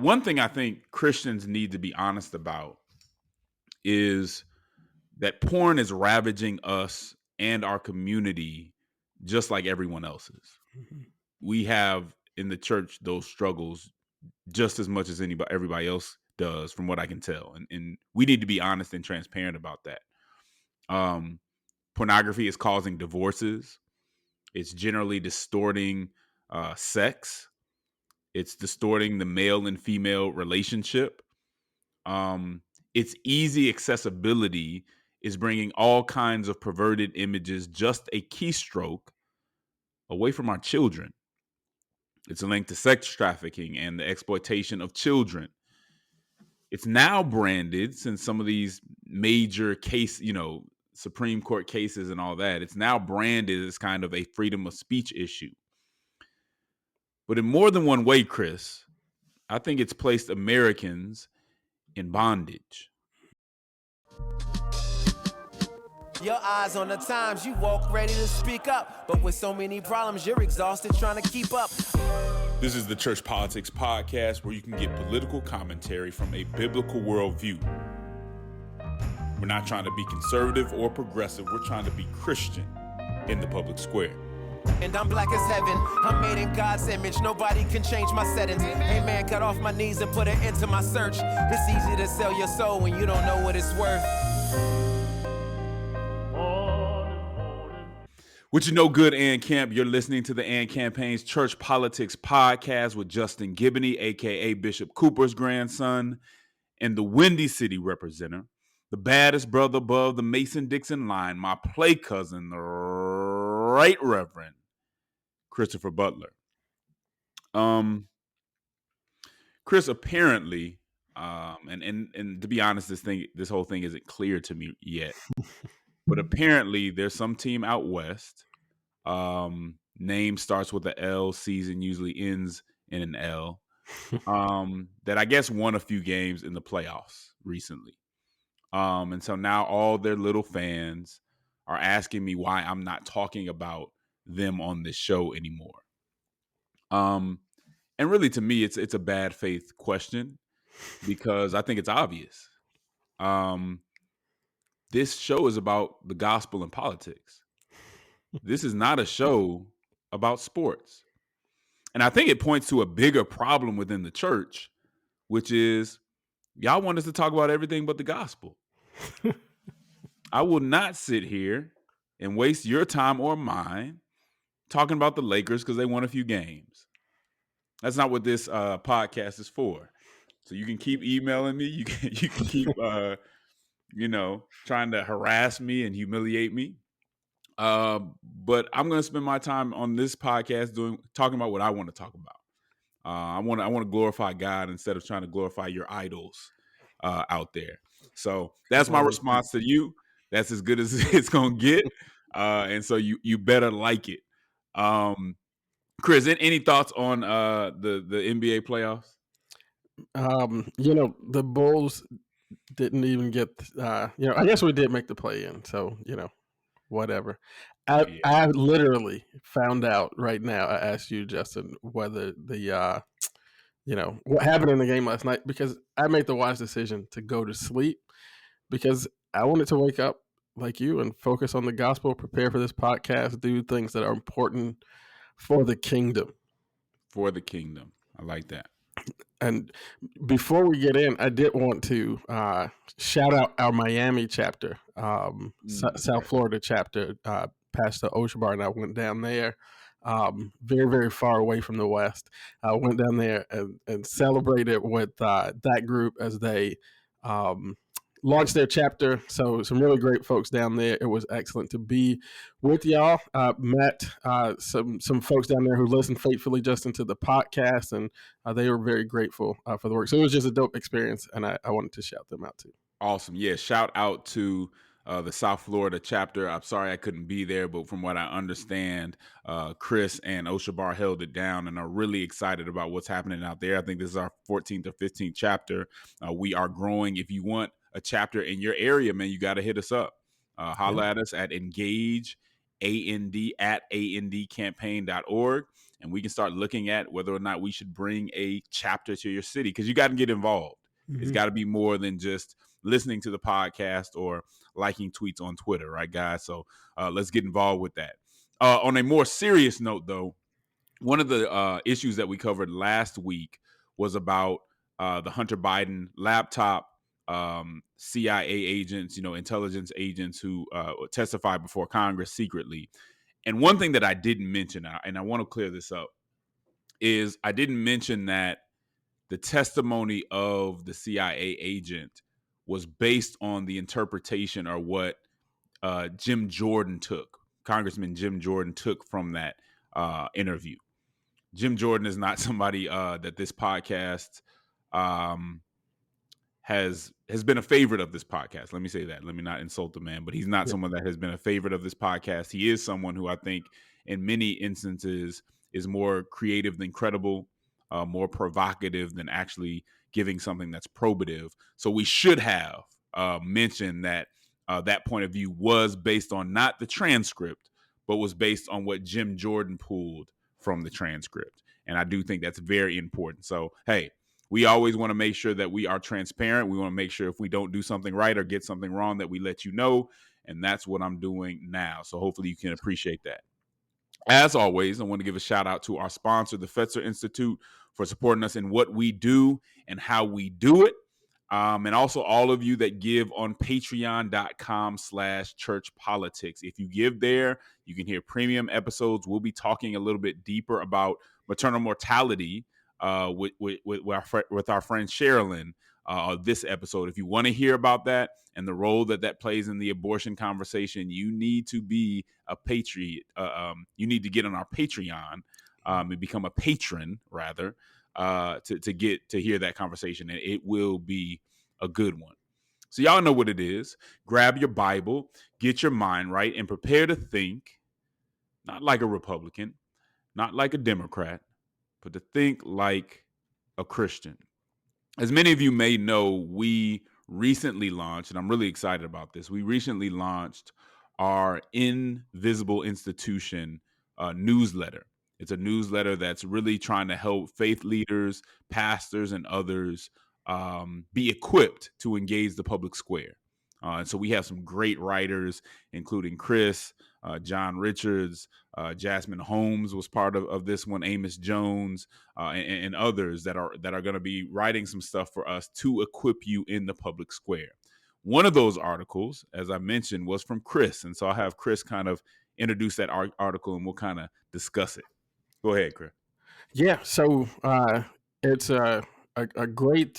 One thing I think Christians need to be honest about is that porn is ravaging us and our community just like everyone else's. Mm-hmm. We have in the church those struggles just as much as everybody else does, from what I can tell. And we need to be honest and transparent about that. Pornography is causing divorces. It's generally distorting sex. It's distorting the male and female relationship. Its easy accessibility is bringing all kinds of perverted images, just a keystroke away from our children. It's linked to sex trafficking and the exploitation of children. It's now branded, since some of these major Supreme Court cases and all that, it's now branded as kind of a freedom of speech issue. But in more than one way, Chris, I think it's placed Americans in bondage. Your eyes on the times, you walk ready to speak up. But with so many problems, you're exhausted trying to keep up. This is the Church Politics Podcast, where you can get political commentary from a biblical worldview. We're not trying to be conservative or progressive. We're trying to be Christian in the public square. And I'm black as heaven. I'm made in God's image. Nobody can change my settings. Hey man, cut off my knees and put an end to my search. It's easy to sell your soul when you don't know what it's worth. What you know, good Ann Camp? You're listening to the Ann Campaign's Church Politics Podcast with Justin Giboney, a.k.a. Bishop Cooper's grandson, and the Windy City representative, the baddest brother above the Mason-Dixon line, my play cousin, the Right Reverend Christopher Butler. Chris, apparently, and to be honest, this whole thing isn't clear to me yet. But apparently there's some team out west, name starts with an L, season usually ends in an L, that I guess won a few games in the playoffs recently. And so now all their little fans are asking me why I'm not talking about them on this show anymore. And really, to me, it's a bad faith question, because I think it's obvious. This show is about the gospel and politics. This is not a show about sports. And I think it points to a bigger problem within the church, which is y'all want us to talk about everything but the gospel. I will not sit here and waste your time or mine talking about the Lakers because they won a few games. That's not what this podcast is for. So you can keep emailing me. You can keep trying to harass me and humiliate me. But I'm going to spend my time on this podcast talking about what I want to talk about. I want to glorify God instead of trying to glorify your idols out there. So that's my response to you. That's as good as it's going to get. And so you better like it. Chris, any thoughts on the NBA playoffs? The Bulls didn't even get, I guess we did make the play in. So, whatever. I literally found out right now. I asked you, Justin, whether the, what happened in the game last night, because I made the wise decision to go to sleep because I wanted to wake up like you and focus on the gospel, prepare for this podcast, do things that are important for the kingdom. For the kingdom. I like that. And before we get in, I did want to shout out our Miami chapter, South Florida chapter. Pastor Oshabar and I went down there, very, very far away from the West. Went down there and celebrated with that group as they launched their chapter. So some really great folks down there. It was excellent to be with y'all. Met some folks down there who listened faithfully just into the podcast, and they were very grateful for the work. So it was just a dope experience, and I wanted to shout them out too. Awesome. Yeah, shout out to the South Florida chapter. I'm sorry I couldn't be there, but from what I understand, Chris and Oshabar held it down and are really excited about what's happening out there. I think this is our 14th or 15th chapter. We are growing. If you want a chapter in your area, man, you got to hit us up. Holla at us at engage, at andcampaign.org. and we can start looking at whether or not we should bring a chapter to your city, because you got to get involved. It's got to be more than just listening to the podcast or liking tweets on Twitter, right, guys? So let's get involved with that. On a more serious note, though, one of the issues that we covered last week was about the Hunter Biden laptop, CIA agents, intelligence agents who testified before Congress secretly. And one thing that I didn't mention, and I want to clear this up, is I didn't mention that the testimony of the CIA agent was based on the interpretation or what Congressman Jim Jordan took from that interview. Jim Jordan is not somebody that this podcast has been a favorite of this podcast. Let me say that. Let me not insult the man, but he's not someone that has been a favorite of this podcast. He is someone who I think in many instances is more creative than credible, more provocative than actually giving something that's probative. So we should have mentioned that that point of view was based on not the transcript, but was based on what Jim Jordan pulled from the transcript. And I do think that's very important. So, hey, we always want to make sure that we are transparent. We want to make sure if we don't do something right or get something wrong that we let you know. And that's what I'm doing now. So hopefully you can appreciate that. As always, I want to give a shout out to our sponsor, the Fetzer Institute, for supporting us in what we do and how we do it. And also all of you that give on patreon.com/churchpolitics. If you give there, you can hear premium episodes. We'll be talking a little bit deeper about maternal mortality with our friend Sherilyn this episode. If you want to hear about that and the role that plays in the abortion conversation, you need to be a patriot. You need to get on our Patreon and become a patron, rather, to get to hear that conversation, and it will be a good one. So y'all know what it is. Grab your Bible, get your mind right, and prepare to think, not like a Republican, not like a Democrat, but to think like a Christian. As many of you may know, we recently launched, and I'm really excited about this, we recently launched our Invisible Institution newsletter. It's a newsletter that's really trying to help faith leaders, pastors, and others be equipped to engage the public square. And so we have some great writers, including Chris, John Richards, Jasmine Holmes was part of this one, Amos Jones, and others that are going to be writing some stuff for us to equip you in the public square. One of those articles, as I mentioned, was from Chris. And so I'll have Chris kind of introduce that article and we'll kind of discuss it. Go ahead, Chris. Yeah, so it's a great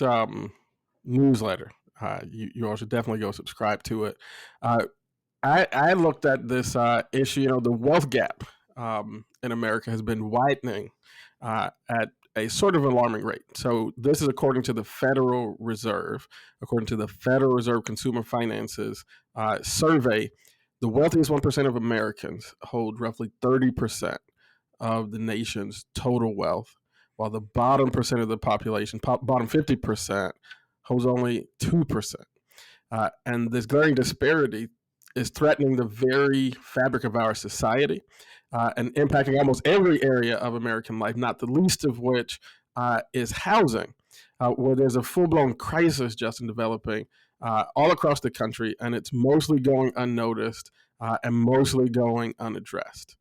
newsletter. You all should definitely go subscribe to it. I looked at this issue. The wealth gap in America has been widening at a sort of alarming rate. So this is according to the Federal Reserve. According to the Federal Reserve Consumer Finances survey, the wealthiest 1% of Americans hold roughly 30% of the nation's total wealth, while the bottom percent of the population, bottom 50%, holds only 2%. And this glaring disparity is threatening the very fabric of our society and impacting almost every area of American life, not the least of which is housing, where there's a full-blown crisis, Justin, developing all across the country, and it's mostly going unnoticed and mostly going unaddressed.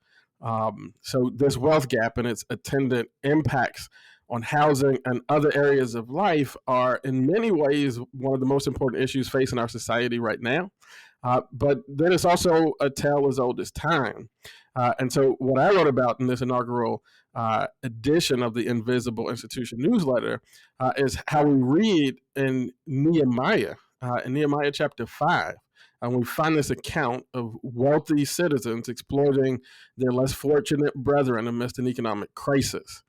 So this wealth gap and its attendant impacts on housing and other areas of life are in many ways one of the most important issues facing our society right now. But then it's also a tale as old as time. And so what I wrote about in this inaugural edition of the Invisible Institution newsletter is how we read in Nehemiah chapter 5. And we find this account of wealthy citizens exploiting their less fortunate brethren amidst an economic crisis.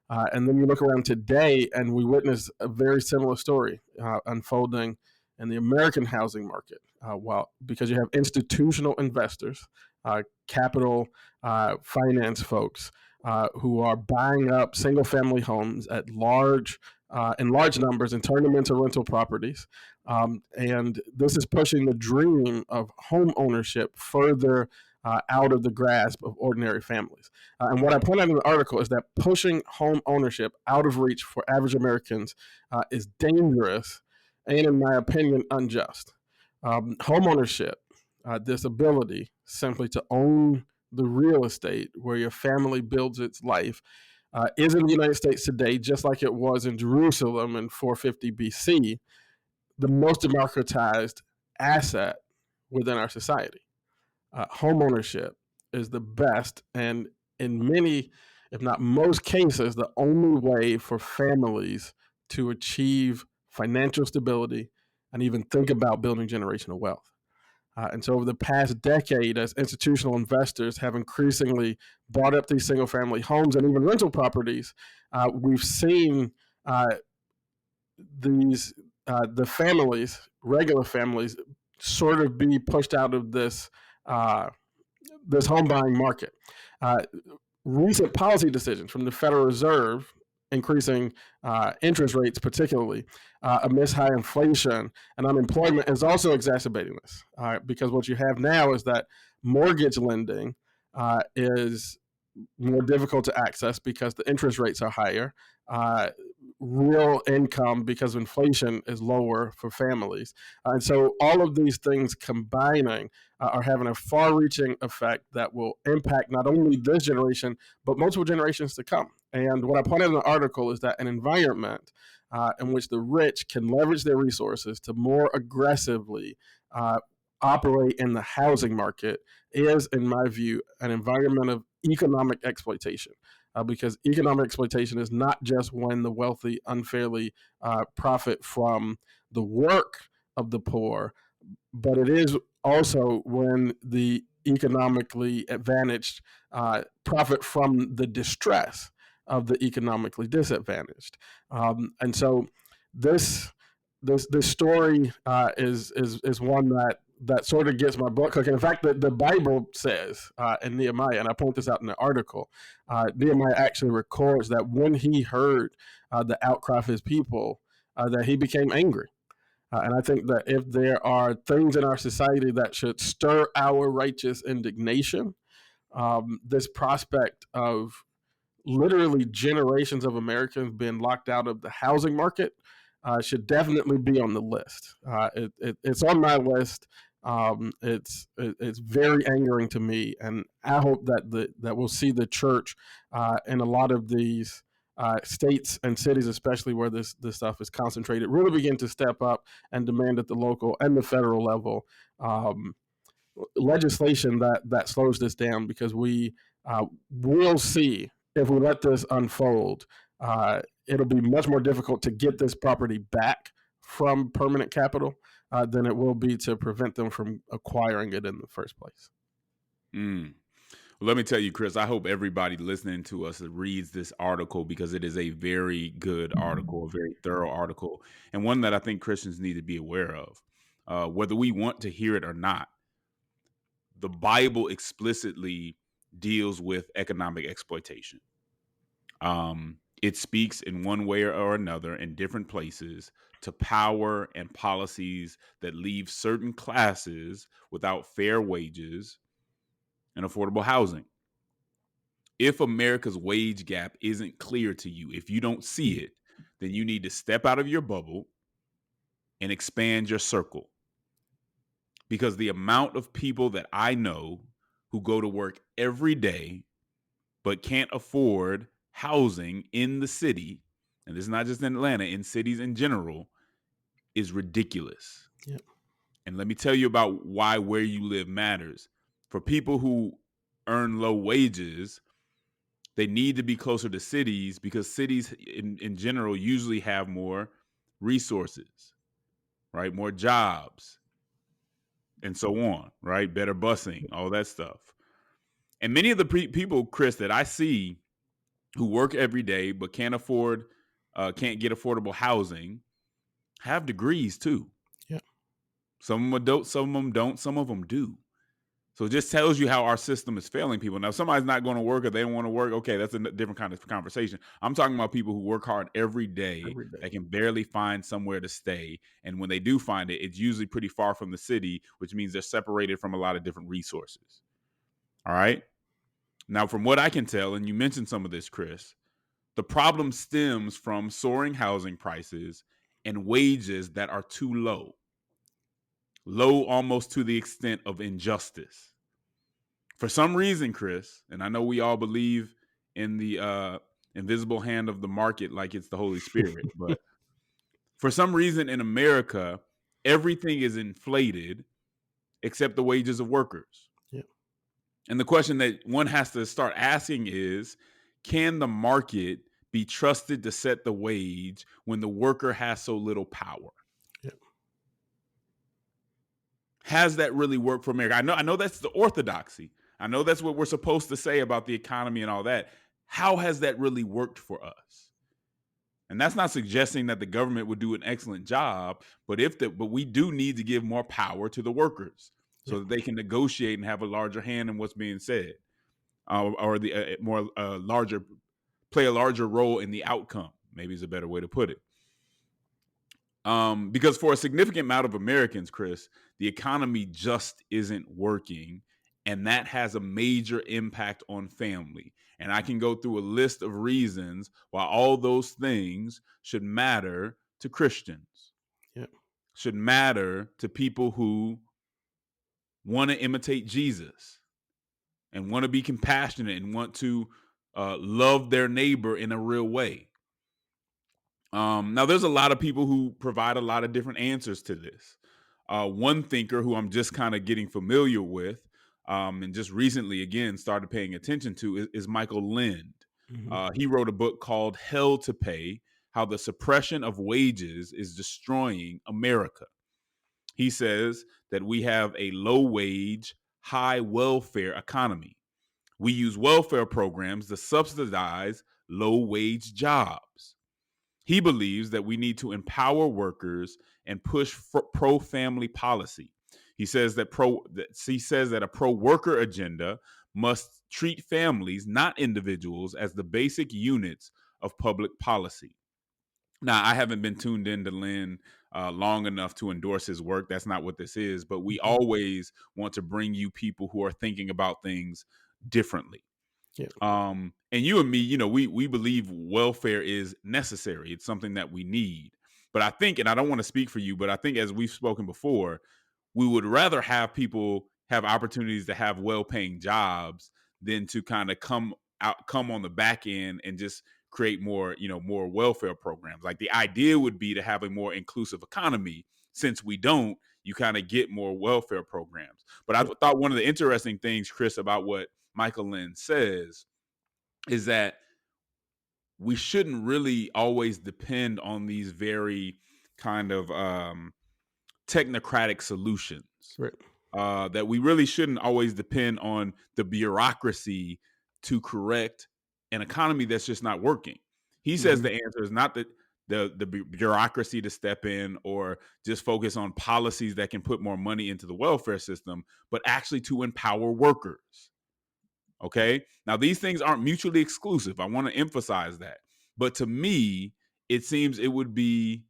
And then you look around today and we witness a very similar story unfolding in the American housing market. Because you have institutional investors, capital finance folks who are buying up single family homes at in large numbers and turn them into rental properties. And this is pushing the dream of home ownership further out of the grasp of ordinary families. And what I point out in the article is that pushing home ownership out of reach for average Americans is dangerous and, in my opinion, unjust. Home ownership, this ability simply to own the real estate where your family builds its life, is in the United States today, just like it was in Jerusalem in 450 BC, the most democratized asset within our society. Home ownership is the best, and in many, if not most cases, the only way for families to achieve financial stability and even think about building generational wealth. And so over the past decade, as institutional investors have increasingly bought up these single family homes and even rental properties, we've seen these the families, regular families, sort of be pushed out of this home buying market. Recent policy decisions from the Federal Reserve increasing interest rates, particularly amidst high inflation and unemployment, is also exacerbating this. Because what you have now is that mortgage lending is more difficult to access because the interest rates are higher. Real income, because inflation, is lower for families. And so all of these things combining are having a far-reaching effect that will impact not only this generation, but multiple generations to come. And what I pointed in the article is that an environment in which the rich can leverage their resources to more aggressively operate in the housing market is, in my view, an environment of economic exploitation. Because economic exploitation is not just when the wealthy unfairly profit from the work of the poor, but it is also when the economically advantaged profit from the distress of the economically disadvantaged. And so this story is one that sort of gets my blood cooking. In fact, the Bible says in Nehemiah, and I point this out in the article, Nehemiah actually records that when he heard the outcry of his people, that he became angry. And I think that if there are things in our society that should stir our righteous indignation, this prospect of literally generations of Americans being locked out of the housing market should definitely be on the list. It's on my list. It's very angering to me, and I hope that we'll see the church in a lot of these states and cities, especially where this stuff is concentrated, really begin to step up and demand at the local and the federal level legislation that slows this down, because we will see, if we let this unfold, it'll be much more difficult to get this property back from permanent capital than it will be to prevent them from acquiring it in the first place. Well, let me tell you, Chris, I hope everybody listening to us reads this article, because it is a very good article, a very thorough article, and one that I think Christians need to be aware of, whether we want to hear it or not. The Bible explicitly deals with economic exploitation. It speaks in one way or another in different places to power and policies that leave certain classes without fair wages and affordable housing. If America's wage gap isn't clear to you, if you don't see it, then you need to step out of your bubble and expand your circle. Because the amount of people that I know who go to work every day but can't afford housing in the city, and this is not just in Atlanta, in cities in general, is ridiculous. Yep. And let me tell you about why where you live matters. For people who earn low wages, they need to be closer to cities, because cities in general usually have more resources, right? More jobs and so on, right? Better busing, all that stuff. And many of the people, Chris, that I see who work every day but can't get affordable housing have degrees too. Yeah. Some of them don't, some of them do. So it just tells you how our system is failing people. Now, if somebody's not going to work or they don't want to work, okay, that's a different kind of conversation. I'm talking about people who work hard every day. That can barely find somewhere to stay. And when they do find it, it's usually pretty far from the city, which means they're separated from a lot of different resources. All right. Now, from what I can tell, and you mentioned some of this, Chris, the problem stems from soaring housing prices and wages that are too low almost to the extent of injustice. For some reason, Chris, and I know we all believe in the invisible hand of the market like it's the Holy Spirit, but for some reason in America, everything is inflated except the wages of workers. Yeah. And the question that one has to start asking is, can the market be trusted to set the wage when the worker has so little power? Yeah. Has that really worked for America? I know that's the orthodoxy. I know that's what we're supposed to say about the economy and all that. How has that really worked for us? And that's not suggesting that the government would do an excellent job, but we do need to give more power to the workers so that they can negotiate and have a larger hand in what's being said, or the more larger play a larger role in the outcome. Maybe is a better way to put it. Because for a significant amount of Americans, Chris, the economy just isn't working, and that has a major impact on family. And I can go through a list of reasons why all those things should matter to Christians, Yeah. should matter to people who want to imitate Jesus and want to be compassionate and want to love their neighbor in a real way. Now, there's a lot of people who provide a lot of different answers to this. One thinker who I'm just kind of getting familiar with, and just recently, again, started paying attention to is Michael Lind. Mm-hmm. He wrote a book called Hell to Pay: How the Suppression of Wages is Destroying America. He says that we have a low wage, high welfare economy. We use welfare programs to subsidize low wage jobs. He believes that we need to empower workers and push pro-family policy. He says that a pro-worker agenda must treat families, not individuals, as the basic units of public policy. Now, I haven't been tuned in to Lynn long enough to endorse his work. That's not what this is. But we always want to bring you people who are thinking about things differently. Yeah. And you and me, we believe welfare is necessary. It's something that we need. But I think, and I don't want to speak for you, but I think as we've spoken before, we would rather have people have opportunities to have well-paying jobs than to kind of come on the back end and just create more welfare programs. Like, the idea would be to have a more inclusive economy. Since we don't, you kind of get more welfare programs. But I thought one of the interesting things, Chris, about what Michael Lind says is that we shouldn't really always depend on these very kind of technocratic solutions. Right. That we really shouldn't always depend on the bureaucracy to correct an economy that's just not working. He says the answer is not the bureaucracy to step in or just focus on policies that can put more money into the welfare system, but actually to empower workers. Okay. Now, these things aren't mutually exclusive. I want to emphasize that. But to me, it seems it would be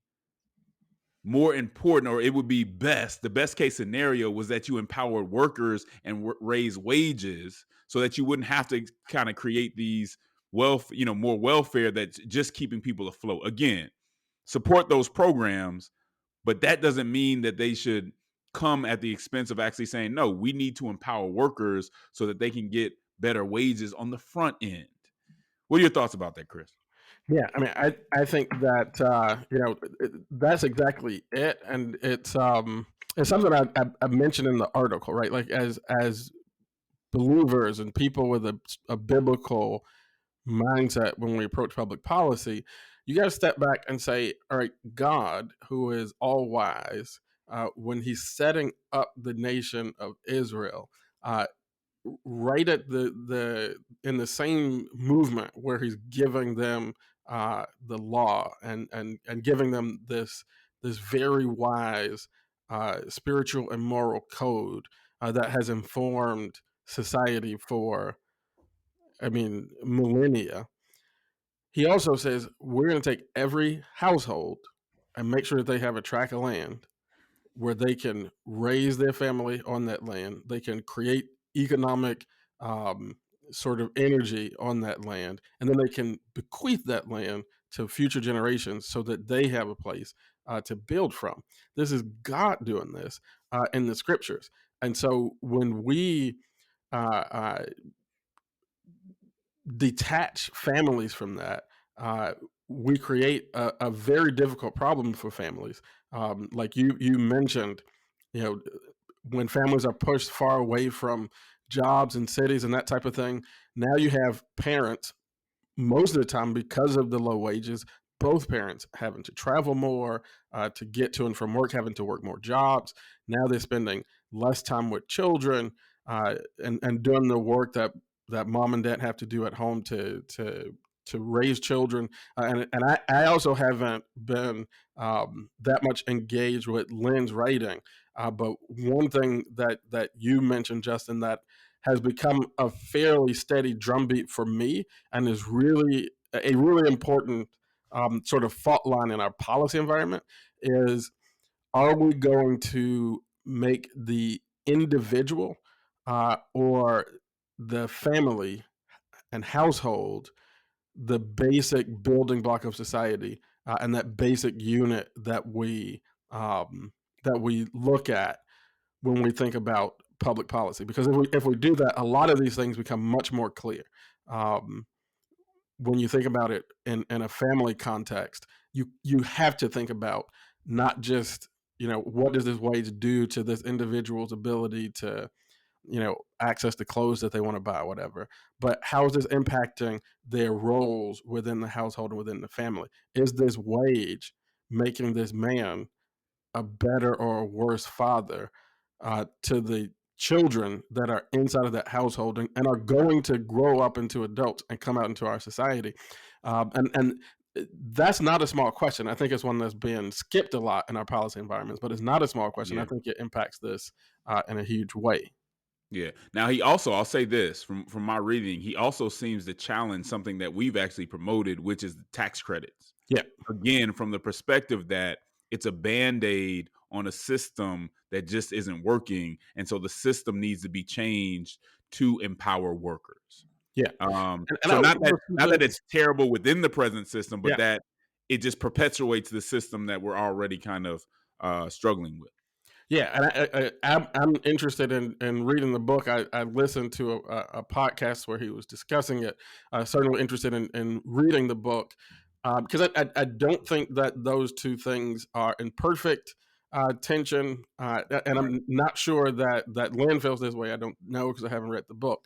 more important, or it would be best. The best case scenario was that you empowered workers and raise wages so that you wouldn't have to kind of create these more welfare that's just keeping people afloat. Again, support those programs, but that doesn't mean that they should come at the expense of actually saying, no, we need to empower workers so that they can get better wages on the front end. What are your thoughts about that, Chris? Yeah, I mean, I think that that's exactly it, and it's something I mentioned in the article, right? Like, as believers and people with a biblical mindset when we approach public policy, you got to step back and say, all right, God, who is all wise, when He's setting up the nation of Israel, right at the in the same movement where He's giving them the law and giving them this very wise spiritual and moral code that has informed society for, I mean, millennia. He also says we're going to take every household and make sure that they have a tract of land where they can raise their family on that land. They can create economic sort of energy on that land, and then they can bequeath that land to future generations so that they have a place to build from. This is God doing this in the scriptures. And so when we uh, detach families from that, we create a very difficult problem for families. Like you mentioned, you know, when families are pushed far away from jobs and cities and that type of thing, now you have parents most of the time, because of the low wages, both parents having to travel more to get to and from work, having to work more jobs. Now they're spending less time with children and doing the work that mom and dad have to do at home to raise children. And I also haven't been that much engaged with Lynn's writing. But one thing that you mentioned, Justin, that has become a fairly steady drumbeat for me and is really a really important sort of fault line in our policy environment is, are we going to make the individual or the family and household the basic building block of society and that basic unit that we look at when we think about public policy? Because if we do that, a lot of these things become much more clear. Um, when you think about it in a family context, you have to think about not just, what does this wage do to this individual's ability to, access the clothes that they want to buy, or whatever, but how is this impacting their roles within the household and within the family? Is this wage making this man a better or a worse father to the children that are inside of that household and are going to grow up into adults and come out into our society? And that's not a small question. I think it's one that's been skipped a lot in our policy environments, but it's not a small question. I Yeah. think it impacts this in a huge way. Yeah. Now he also, I'll say this from my reading, he also seems to challenge something that we've actually promoted, which is the tax credits. Yeah. Again, from the perspective that it's a band-aid on a system that just isn't working, and so the system needs to be changed to empower workers. Yeah. So not that it's terrible within the present system, but that it just perpetuates the system that we're already kind of struggling with. Yeah, and I'm interested in reading the book. I listened to a podcast where he was discussing it. Certainly interested in reading the book because I don't think that those two things are in perfect tension, and I'm not sure that Lynn feels this way. I don't know because I haven't read the book.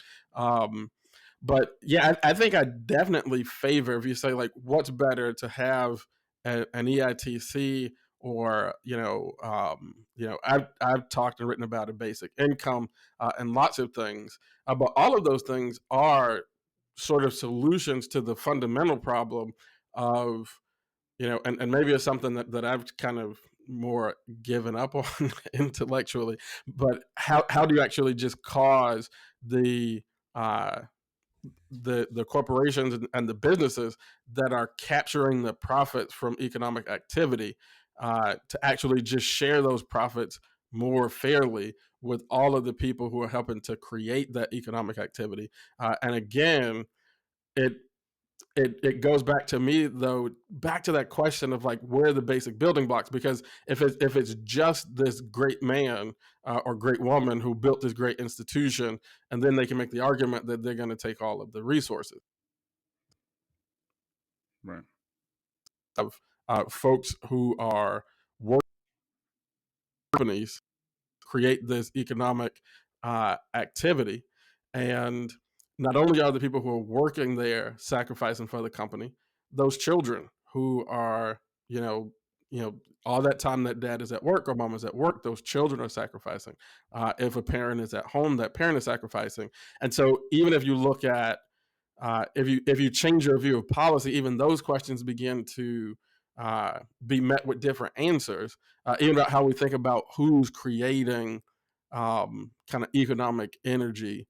But yeah, I think I definitely favor, if you say like, what's better to have an EITC, or I've talked and written about a basic income and lots of things, but all of those things are sort of solutions to the fundamental problem of, and maybe it's something that I've kind of more given up on intellectually, but how do you actually just cause the corporations and the businesses that are capturing the profits from economic activity to actually just share those profits more fairly with all of the people who are helping to create that economic activity? And again, it goes back to me, though, back to that question of like, where are the basic building blocks? Because if it's just this great man or great woman who built this great institution, and then they can make the argument that they're going to take all of the resources. Right. Of folks who are working companies create this economic activity, and not only are the people who are working there sacrificing for the company, those children who are, all that time that dad is at work or mom is at work, those children are sacrificing. If a parent is at home, that parent is sacrificing. And so even if you look at, if you change your view of policy, even those questions begin to be met with different answers, even about how we think about who's creating kind of economic energy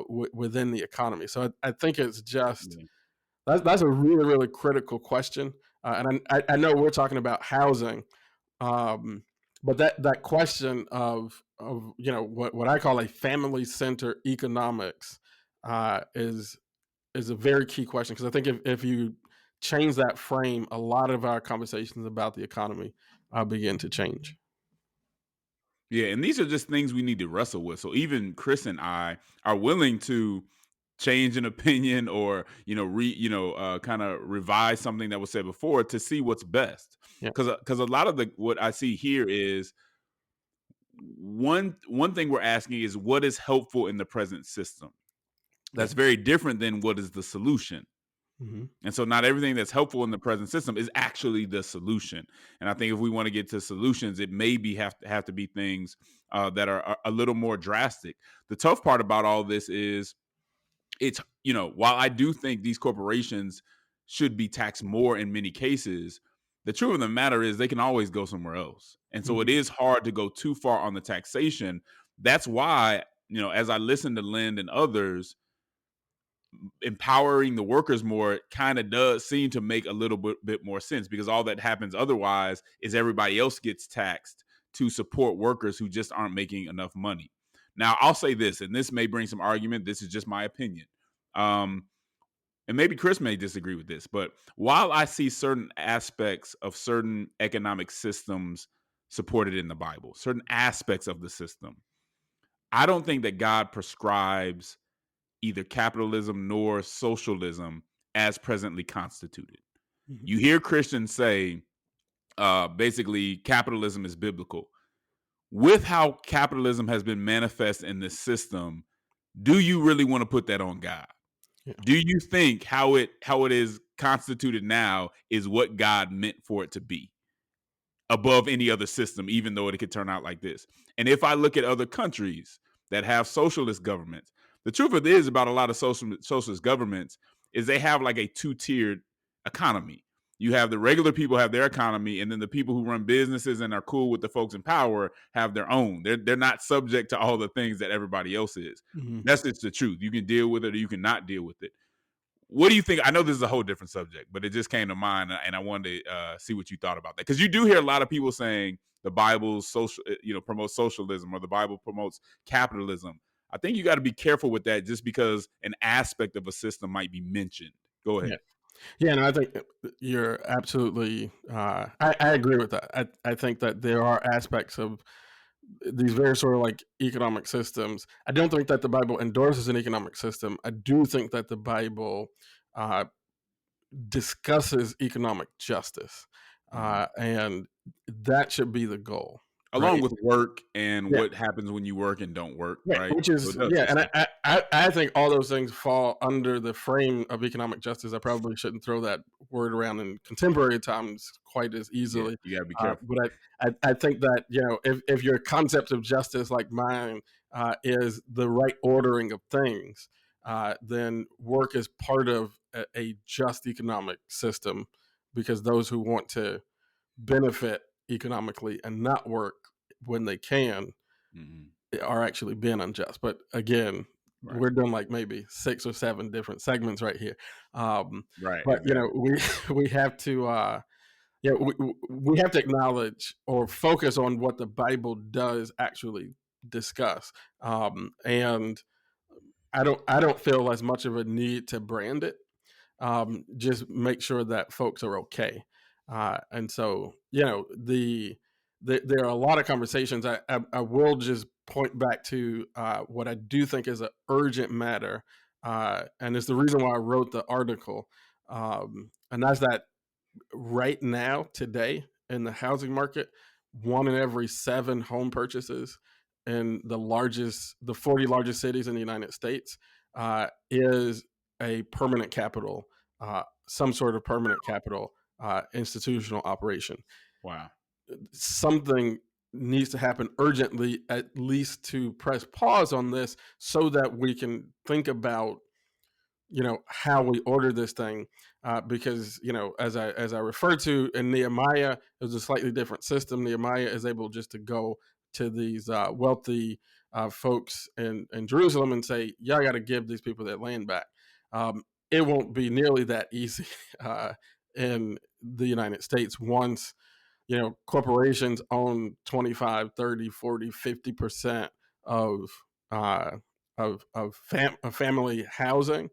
within the economy. So I think it's just that's a really, really critical question. And I know we're talking about housing, but that question of what I call a family-centered economics is a very key question, because I think if you change that frame, a lot of our conversations about the economy begin to change. Yeah, and these are just things we need to wrestle with. So even Chris and I are willing to change an opinion, or kind of revise something that was said before to see what's best. Yeah. Because a lot of what I see here is one thing we're asking is what is helpful in the present system. Yeah. That's very different than what is the solution. Mm-hmm. And so not everything that's helpful in the present system is actually the solution. And I think if we want to get to solutions, it maybe have to be things that are a little more drastic. The tough part about all this is it's, while I do think these corporations should be taxed more in many cases, the truth of the matter is they can always go somewhere else. And so it Mm-hmm. is hard to go too far on the taxation. That's why, as I listen to Lind and others, empowering the workers more kind of does seem to make a little bit more sense, because all that happens otherwise is everybody else gets taxed to support workers who just aren't making enough money. Now, I'll say this, and this may bring some argument. This is just my opinion. And maybe Chris may disagree with this, but while I see certain aspects of certain economic systems supported in the Bible, certain aspects of the system, I don't think that God prescribes either capitalism nor socialism as presently constituted. Mm-hmm. You hear Christians say, basically, capitalism is biblical. With how capitalism has been manifest in this system, do you really want to put that on God? Yeah. Do you think how it is constituted now is what God meant for it to be, above any other system, even though it could turn out like this? And if I look at other countries that have socialist governments, the truth of it is about a lot of socialist governments is they have like a two-tiered economy. You have the regular people have their economy, and then the people who run businesses and are cool with the folks in power have their own. They're not subject to all the things that everybody else is. Mm-hmm. That's just the truth. You can deal with it or you can not deal with it. What do you think? I know this is a whole different subject, but it just came to mind, and I wanted to see what you thought about that, because you do hear a lot of people saying the Bible promotes socialism, or the Bible promotes capitalism. I think you got to be careful with that, just because an aspect of a system might be mentioned. Go ahead. Yeah. Yeah, and I think you're absolutely. I agree with that. I think that there are aspects of these very sort of like economic systems. I don't think that the Bible endorses an economic system. I do think that the Bible discusses economic justice, and that should be the goal, Along right? with work and Yeah. what happens when you work and don't work, Yeah, right? which So is it does yeah, and discuss. I think all those things fall under the frame of economic justice. I probably shouldn't throw that word around in contemporary times quite as Yeah, easily, you got to be careful. but I think that if your concept of justice, like mine, is the right ordering of things, then work is part of a just economic system, because those who want to benefit economically and not work when they can Mm-hmm. are actually being unjust. But again, Right. we're doing like maybe 6 or 7 different segments right here. Right. But Exactly. we have to we have to acknowledge or focus on what the Bible does actually discuss. And I don't feel as much of a need to brand it. Just make sure that folks are okay. And so, there are a lot of conversations. I will just point back to what I do think is an urgent matter, and it's the reason why I wrote the article. And that's that right now, today, in the housing market, 1 in every 7 home purchases in the 40 largest cities in the United States is a permanent capital, some sort of permanent capital institutional operation. Wow. Something needs to happen urgently, at least to press pause on this, so that we can think about how we order this thing, because as I referred to in Nehemiah, it was a slightly different system. Nehemiah is able just to go to these wealthy folks in Jerusalem and say, y'all got to give these people their land back. It won't be nearly that easy in the United States once corporations own 25, 30, 40, 50% of of family housing,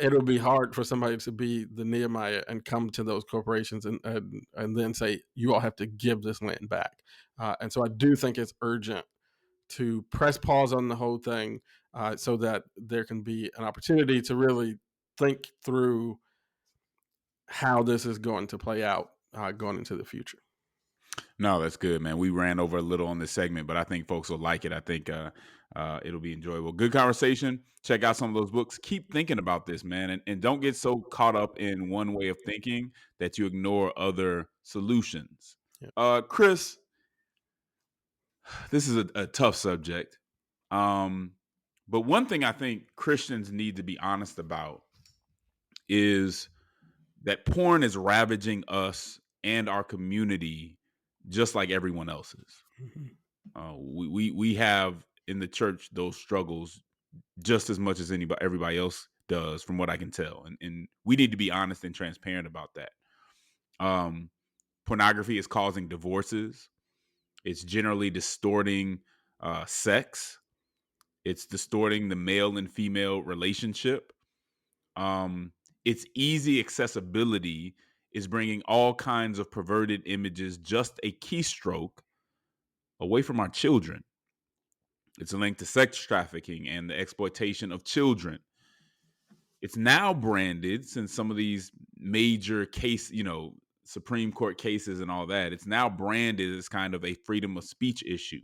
it'll be hard for somebody to be the Nehemiah and come to those corporations and then say, you all have to give this land back. And so I do think it's urgent to press pause on the whole thing, so that there can be an opportunity to really think through how this is going to play out going into the future. No, that's good, man. We ran over a little on this segment, but I think folks will like it. I think it'll be enjoyable. Good conversation. Check out some of those books. Keep thinking about this, man, and don't get so caught up in one way of thinking that you ignore other solutions. Yeah. Chris, this is a tough subject. But one thing I think Christians need to be honest about is that porn is ravaging us and our community just like everyone else's. We have in the church those struggles just as much as everybody else does, from what I can tell, and we need to be honest and transparent about that. Pornography is causing divorces. It's generally distorting sex. It's distorting the male and female relationship. Its easy accessibility is bringing all kinds of perverted images just a keystroke away from our children. It's linked to sex trafficking and the exploitation of children. It's now branded, since some of these major Supreme Court cases and all that, it's now branded as kind of a freedom of speech issue.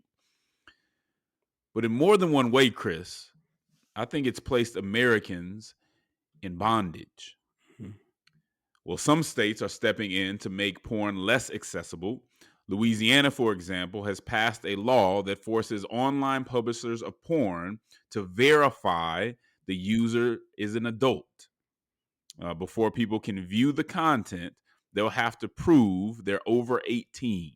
But in more than one way, Chris, I think it's placed Americans in bondage. Well, some states are stepping in to make porn less accessible. Louisiana, for example, has passed a law that forces online publishers of porn to verify the user is an adult. Before people can view the content, they'll have to prove they're over 18.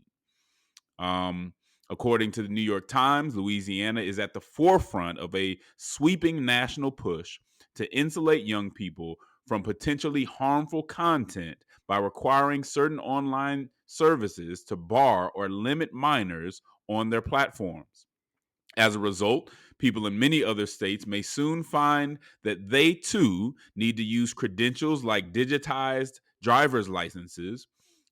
According to the New York Times, Louisiana is at the forefront of a sweeping national push to insulate young people from potentially harmful content by requiring certain online services to bar or limit minors on their platforms. As a result, people in many other states may soon find that they too need to use credentials like digitized driver's licenses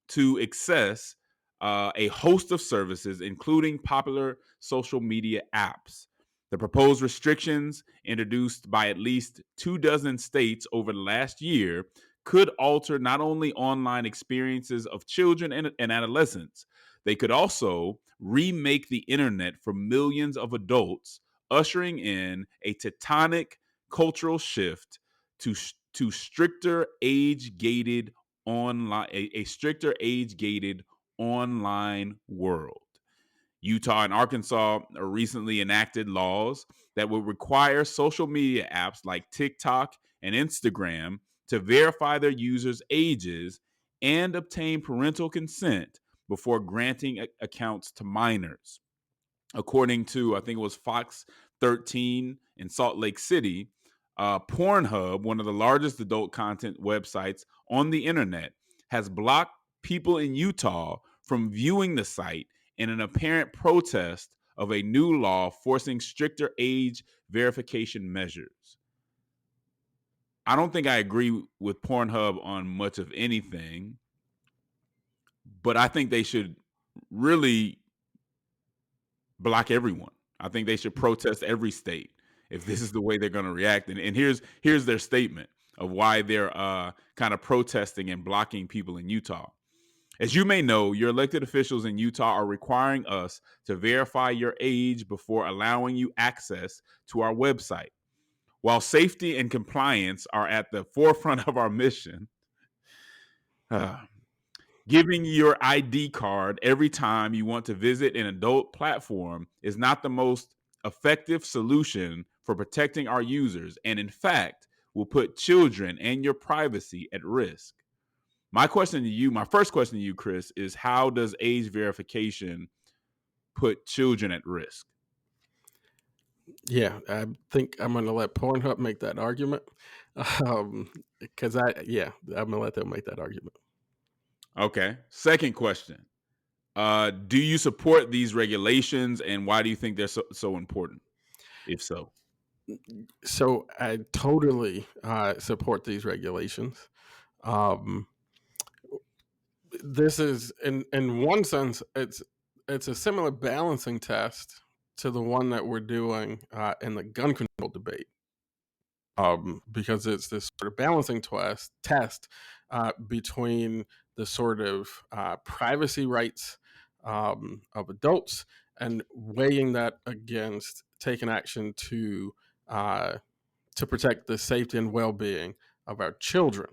to access a host of services, including popular social media apps. The proposed restrictions, introduced by at least 24 states over the last year, could alter not only online experiences of children and adolescents, they could also remake the internet for millions of adults, ushering in a tectonic cultural shift to stricter age-gated online, a stricter age-gated online world. Utah and Arkansas recently enacted laws that would require social media apps like TikTok and Instagram to verify their users' ages and obtain parental consent before granting accounts to minors. According to, I think it was Fox 13 in Salt Lake City, Pornhub, one of the largest adult content websites on the internet, has blocked people in Utah from viewing the site in an apparent protest of a new law forcing stricter age verification measures. I don't think I agree with Pornhub on much of anything, but I think they should really block everyone. I think they should protest every state if this is the way they're going to react. And here's their statement of why they're kind of protesting and blocking people in Utah. As you may know, your elected officials in Utah are requiring us to verify your age before allowing you access to our website. While safety and compliance are at the forefront of our mission, giving your ID card every time you want to visit an adult platform is not the most effective solution for protecting our users, and in fact, will put children and your privacy at risk. My first question to you, Chris, is how does age verification put children at risk? Yeah, I think I'm going to let Pornhub make that argument, because I'm going to let them make that argument. Okay. Second question. Do you support these regulations, and why do you think they're so important? if so? So I totally support these regulations. Um, this is, in one sense, it's a similar balancing test to the one that we're doing in the gun control debate. Because it's this sort of balancing test between the sort of privacy rights of adults and weighing that against taking action to protect the safety and well-being of our children.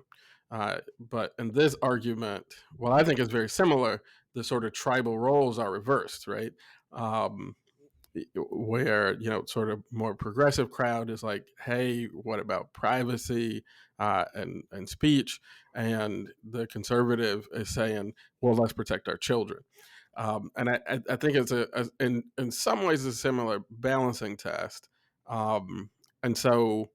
But in this argument, well, I think it's very similar. The sort of tribal roles are reversed, right? Um, where sort of more progressive crowd is like, hey, what about privacy and speech, and the conservative is saying, well, let's protect our children. And I think it's in some ways a similar balancing test. And so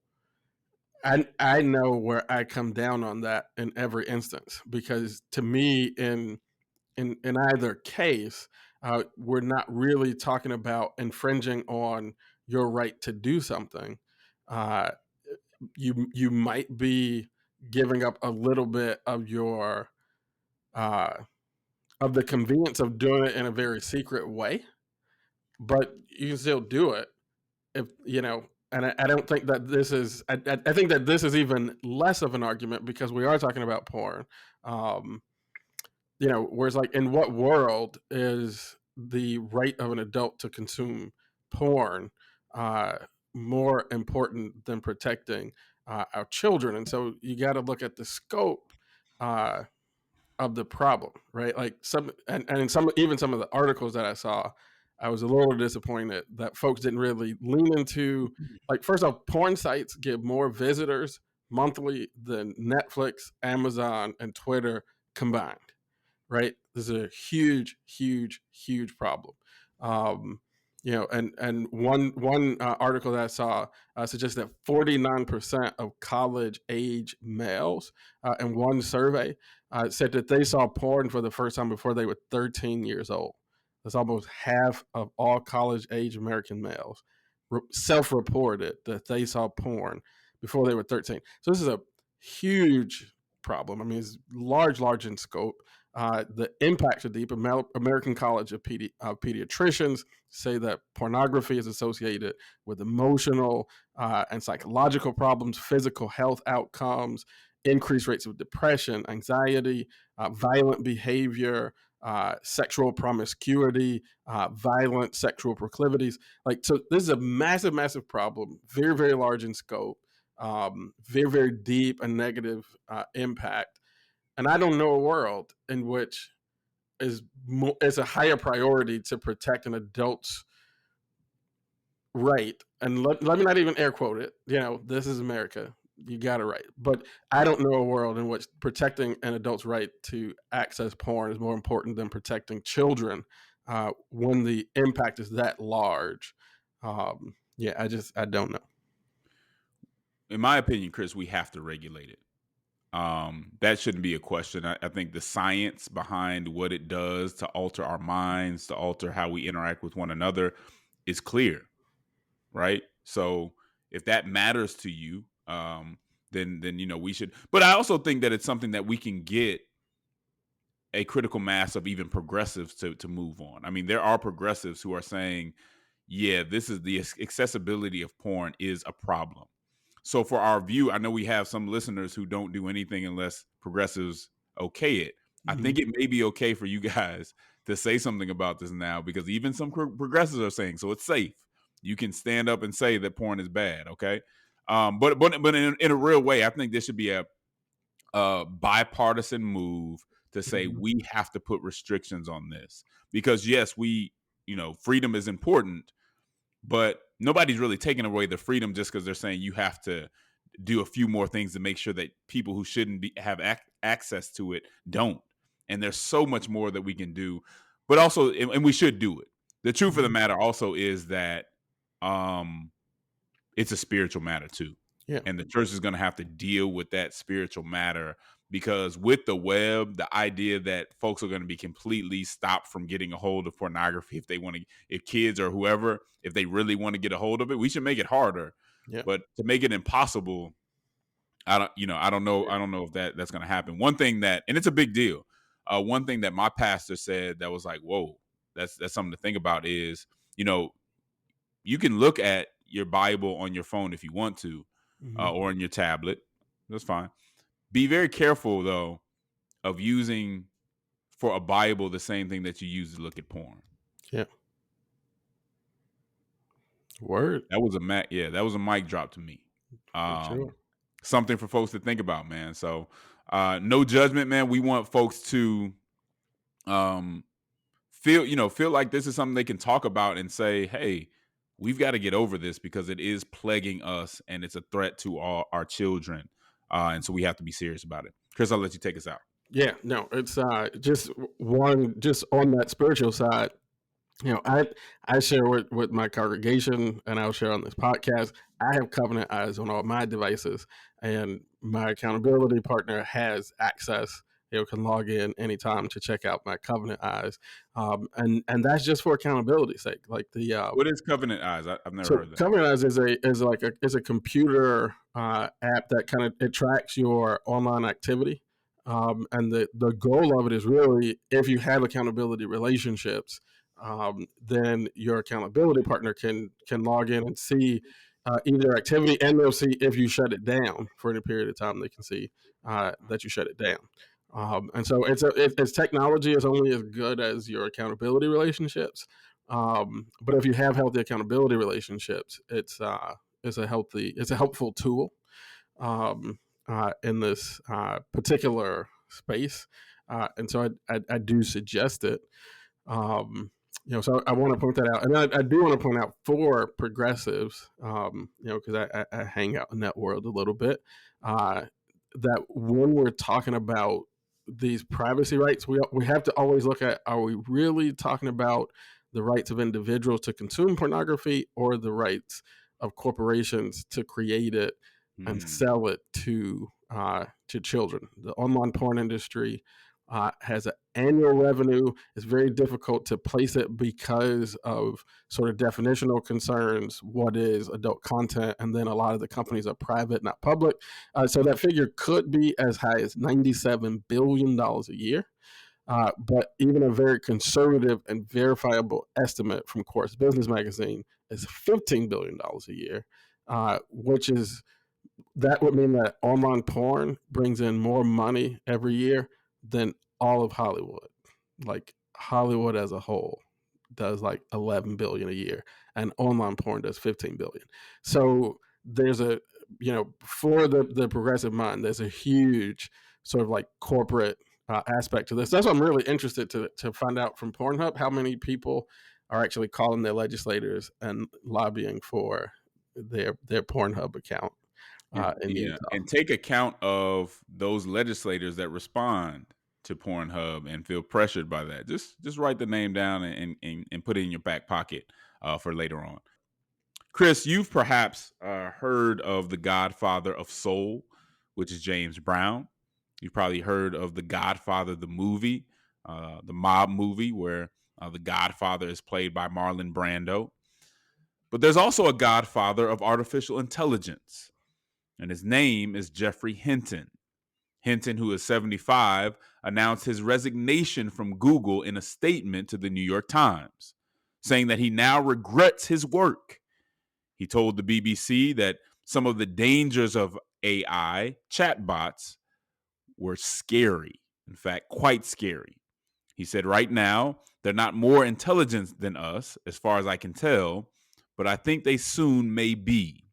I know where I come down on that in every instance, because to me, in either case, we're not really talking about infringing on your right to do something. Uh, you might be giving up a little bit of your of the convenience of doing it in a very secret way, but you can still do it if you know. And I don't think that this is. I think that this is even less of an argument because we are talking about porn. Um, whereas like, in what world is the right of an adult to consume porn uh, more important than protecting our children? And so you got to look at the scope uh, of the problem, right? Like even some of the articles that I saw, I was a little disappointed that folks didn't really lean into, like, first off, porn sites get more visitors monthly than Netflix, Amazon, and Twitter combined, right? This is a huge, huge, huge problem. And one article that I saw suggests that 49% of college age males in one survey said that they saw porn for the first time before they were 13 years old. That's almost half of all college age American males self-reported that they saw porn before they were 13. So this is a huge problem. I mean, it's large in scope. The impacts are deep. American College of Pediatricians say that pornography is associated with emotional and psychological problems, physical health outcomes, increased rates of depression, anxiety, violent behavior, sexual promiscuity, violent sexual proclivities. Like, so this is a massive, massive problem, very, very large in scope, very, very deep and negative impact. And I don't know a world in which is a higher priority to protect an adult's right. And let me not even air quote it. This is America. You got it right. But I don't know a world in which protecting an adult's right to access porn is more important than protecting children when the impact is that large. I don't know. In my opinion, Chris, we have to regulate it. That shouldn't be a question. I think the science behind what it does to alter our minds, to alter how we interact with one another, is clear, right? So if that matters to you, then we should. But I also think that it's something that we can get a critical mass of even progressives to move on. I mean, there are progressives who are saying, yeah, this is the accessibility of porn is a problem. So for our view, I know we have some listeners who don't do anything unless progressives okay it. I think it may be okay for you guys to say something about this now, because even some progressives are saying, so it's safe. You can stand up and say that porn is bad, okay? But in a real way, I think this should be a bipartisan move to say we have to put restrictions on this, because yes, freedom is important, but nobody's really taking away the freedom just because they're saying you have to do a few more things to make sure that people who shouldn't have access to it don't. And there's so much more that we can do, but also, and we should do it. The truth of the matter also is that it's a spiritual matter too. Yeah. And the church is going to have to deal with that spiritual matter because with the web, the idea that folks are going to be completely stopped from getting a hold of pornography if they want to, if kids or whoever, if they really want to get a hold of it, we should make it harder. Yeah. But to make it impossible, I don't know if that's going to happen. One thing that, and it's a big deal. One thing that my pastor said that was like, whoa, that's something to think about is, you can look at your Bible on your phone if you want to, or on your tablet. That's fine. Be very careful though of using for a Bible the same thing that you use to look at porn. Yeah. Word. That was a mic drop to me. Sure. Something for folks to think about, man. So no judgment, man. We want folks to feel like this is something they can talk about and say, hey, we've got to get over this because it is plaguing us and it's a threat to all our children. And so we have to be serious about it. Chris, I'll let you take us out. Yeah, no, it's just on that spiritual side. I share with my congregation, and I'll share on this podcast. I have covenant eyes on all my devices, and my accountability partner has access. Can log in anytime to check out my covenant eyes, and that's just for accountability's sake. Like what is Covenant Eyes? I've never heard of that. Covenant Eyes is a computer app that kind of it tracks your online activity, and the goal of it is really if you have accountability relationships. Then your accountability partner can log in and see either activity, and they'll see if you shut it down for any period of time. They can see that you shut it down, and so it's technology is only as good as your accountability relationships. But if you have healthy accountability relationships, it's a helpful tool in this particular space, and so I do suggest it. So I want to point that out, and I do want to point out for progressives, because I hang out in that world a little bit, that when we're talking about these privacy rights, we have to always look at, are we really talking about the rights of individuals to consume pornography or the rights of corporations to create it and sell it to children? The online porn industry has an annual revenue. It's very difficult to place it because of sort of definitional concerns. What is adult content? And then a lot of the companies are private, not public. So that figure could be as high as $97 billion a year. But even a very conservative and verifiable estimate from Quartz Business Magazine is $15 billion a year, that would mean that online porn brings in more money every year than all of Hollywood. Like Hollywood as a whole does like 11 billion a year, and online porn does 15 billion. So there's for the progressive mind, there's a huge sort of like corporate aspect to this. That's what I'm really interested to find out from Pornhub, how many people are actually calling their legislators and lobbying for their Pornhub account. And take account of those legislators that respond to Pornhub and feel pressured by that. Just write the name down and put it in your back pocket for later on. Chris, you've perhaps heard of the Godfather of Soul, which is James Brown. You've probably heard of the Godfather, the movie, the mob movie where the Godfather is played by Marlon Brando. But there's also a Godfather of artificial intelligence, and his name is Jeffrey Hinton. Hinton, who is 75, announced his resignation from Google in a statement to the New York Times, saying that he now regrets his work. He told the BBC that some of the dangers of AI chatbots were scary, in fact, quite scary. He said, right now, they're not more intelligent than us, as far as I can tell, but I think they soon may be.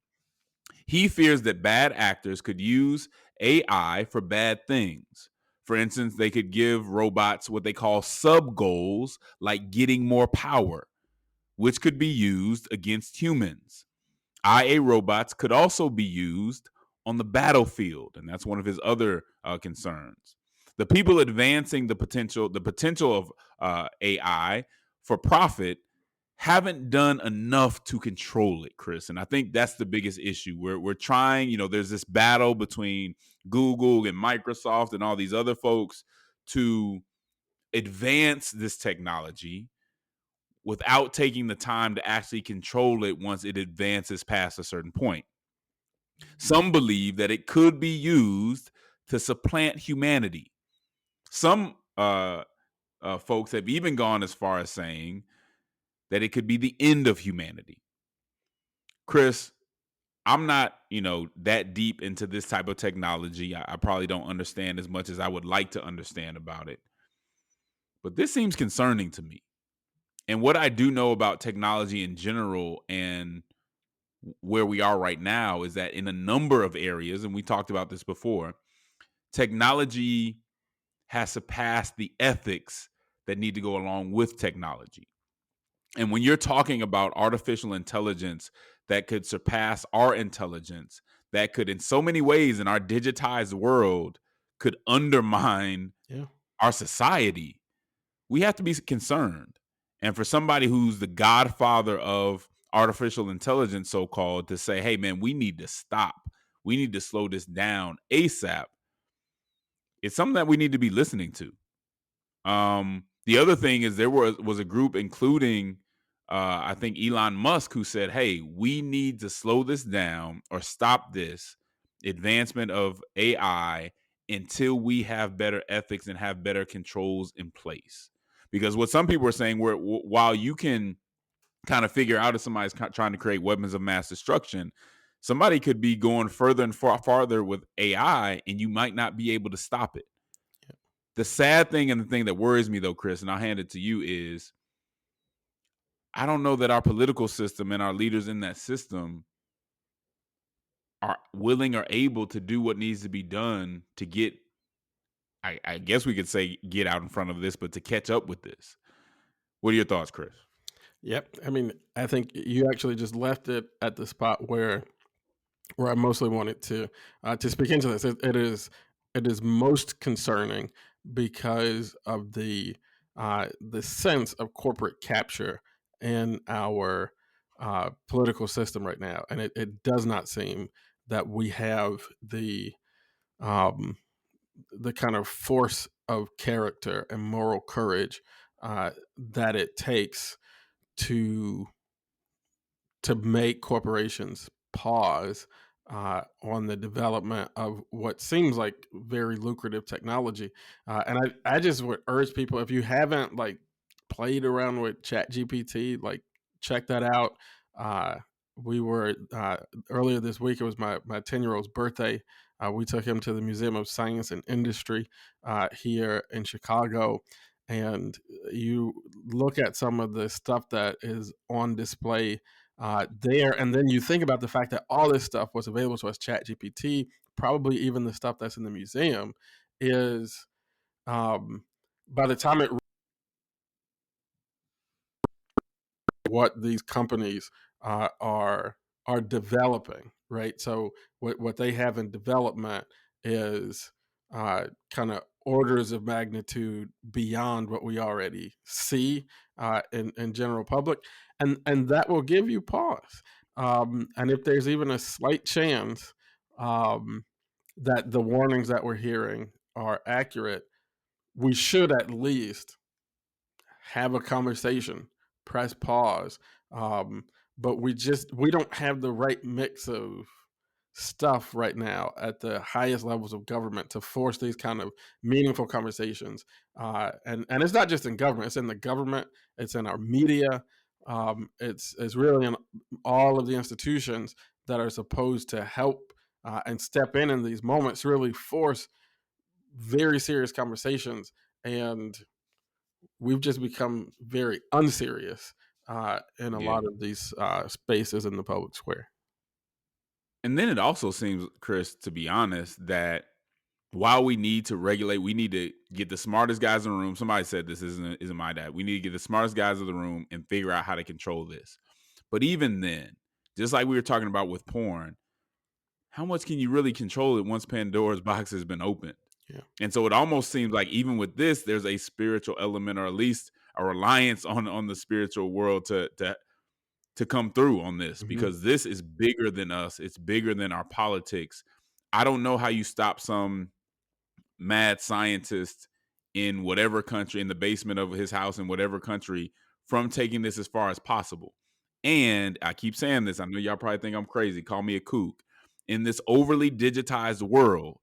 He fears that bad actors could use AI for bad things. For instance, they could give robots what they call sub-goals, like getting more power, which could be used against humans. IA robots could also be used on the battlefield, and that's one of his other concerns. The people advancing the potential of AI for profit haven't done enough to control it, Chris. And I think that's the biggest issue. We're trying, there's this battle between Google and Microsoft and all these other folks to advance this technology without taking the time to actually control it once it advances past a certain point. Some believe that it could be used to supplant humanity. Some folks have even gone as far as saying that it could be the end of humanity. Chris, I'm not, that deep into this type of technology. I probably don't understand as much as I would like to understand about it. But this seems concerning to me. And what I do know about technology in general and where we are right now is that in a number of areas, and we talked about this before, technology has surpassed the ethics that need to go along with technology. And when you're talking about artificial intelligence that could surpass our intelligence, that could in so many ways in our digitized world could undermine our society, we have to be concerned. And for somebody who's the godfather of artificial intelligence, so-called, to say, hey, man, we need to stop. We need to slow this down ASAP. It's something that we need to be listening to. The other thing is there was a group, including I think Elon Musk, who said, hey, we need to slow this down or stop this advancement of AI until we have better ethics and have better controls in place. Because what some people are saying, while you can kind of figure out if somebody's trying to create weapons of mass destruction, somebody could be going further and farther with AI, and you might not be able to stop it. The sad thing and the thing that worries me, though, Chris, and I'll hand it to you, is I don't know that our political system and our leaders in that system are willing or able to do what needs to be done to get, I guess we could say, get out in front of this, but to catch up with this. What are your thoughts, Chris? Yep. I mean, I think you actually just left it at the spot where I mostly wanted to speak into this. It is most concerning because of the sense of corporate capture in our political system right now, and it does not seem that we have the kind of force of character and moral courage that it takes to make corporations pause on the development of what seems like very lucrative technology. And I just would urge people, if you haven't played around with ChatGPT, check that out. We were earlier this week, it was my 10-year-old's birthday. We took him to the Museum of Science and Industry here in Chicago. And you look at some of the stuff that is on display there, and then you think about the fact that all this stuff was available to us, ChatGPT, probably even the stuff that's in the museum, is by the time it what these companies are developing, right? So what they have in development is kind of orders of magnitude beyond what we already see in general public, and that will give you pause. And if there's even a slight chance that the warnings that we're hearing are accurate, we should at least have a conversation, press pause. But we don't have the right mix of stuff right now at the highest levels of government to force these kind of meaningful conversations. And it's not just in government; it's in the government, it's in our media, it's really in all of the institutions that are supposed to help and step in these moments, really force very serious conversations. And we've just become very unserious in a lot of these spaces in the public square. And then it also seems, Chris, to be honest, that while we need to regulate, we need to get the smartest guys in the room. Somebody said this isn't my dad. We need to get the smartest guys in the room and figure out how to control this. But even then, just like we were talking about with porn, how much can you really control it once Pandora's box has been opened? Yeah. And so it almost seems like even with this, there's a spiritual element, or at least a reliance on the spiritual world to come through on this, because this is bigger than us. It's bigger than our politics. I don't know how you stop some mad scientist in whatever country, in the basement of his house in whatever country, from taking this as far as possible. And I keep saying this, I know y'all probably think I'm crazy, call me a kook. In this overly digitized world,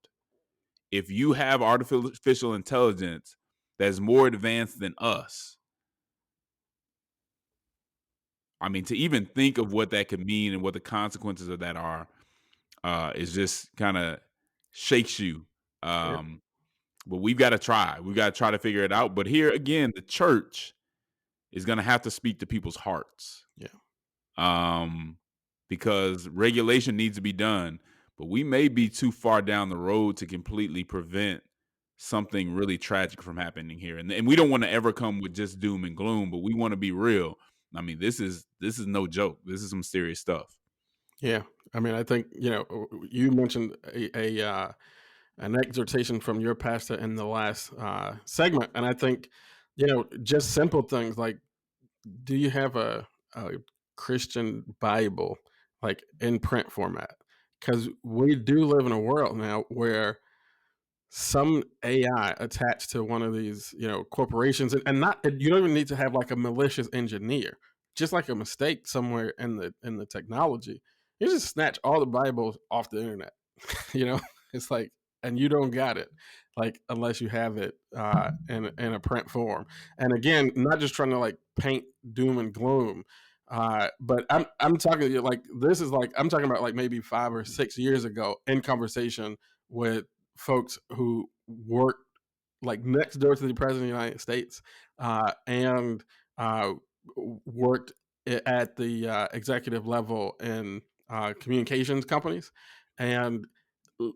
if you have artificial intelligence that's more advanced than us, I mean, to even think of what that could mean and what the consequences of that are, is just kind of shakes you. Sure. But we've got to try. We've got to try to figure it out. But here again, the church is going to have to speak to people's hearts. Yeah. Because regulation needs to be done, but we may be too far down the road to completely prevent something really tragic from happening here. And we don't want to ever come with just doom and gloom, but we want to be real. I mean, this is no joke. This is some serious stuff. Yeah. I mean, I think, you mentioned an exhortation from your pastor in the last segment. And I think, just simple things like, do you have a Christian Bible, like in print format? Because we do live in a world now where some AI attached to one of these, corporations, and not, you don't even need to have like a malicious engineer, just like a mistake somewhere in the technology. You just snatch all the Bibles off the internet. It's like, and you don't got it, like, unless you have it in a print form. And again, not just trying to like paint doom and gloom, but I'm talking like, this is like, I'm talking about like maybe 5 or 6 years ago in conversation with folks who worked like next door to the president of the United States, and worked at the executive level in communications companies, and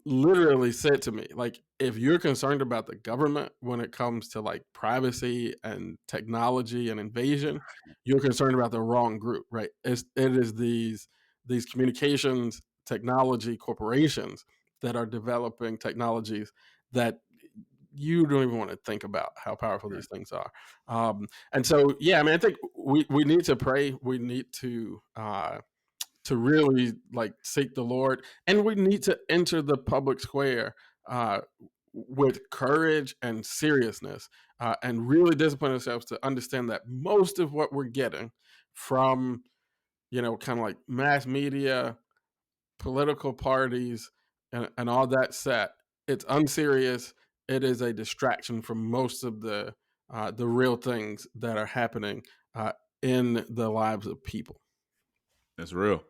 literally said to me, like, if you're concerned about the government when it comes to like privacy and technology and invasion, you're concerned about the wrong group, right? It is these communications technology corporations that are developing technologies that you don't even want to think about how powerful these things are. And so, yeah, I mean, I think we need to pray. We need to really like seek the Lord, and we need to enter the public square with courage and seriousness, and really discipline ourselves to understand that most of what we're getting from, kind of like mass media, political parties, and all that set, it's unserious. It is a distraction from most of the real things that are happening in the lives of people. That's real.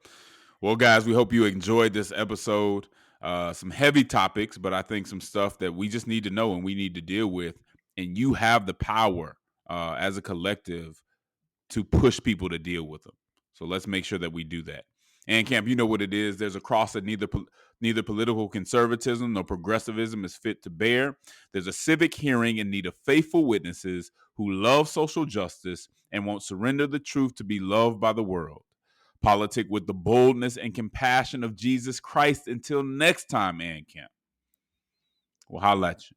Well, guys, we hope you enjoyed this episode. Some heavy topics, but I think some stuff that we just need to know and we need to deal with. And you have the power as a collective to push people to deal with them. So let's make sure that we do that. And Camp, you know what it is. There's a cross that neither political conservatism nor progressivism is fit to bear. There's a civic hearing in need of faithful witnesses who love social justice and won't surrender the truth to be loved by the world. Politic with the boldness and compassion of Jesus Christ. Until next time, Camp. We'll holla at you.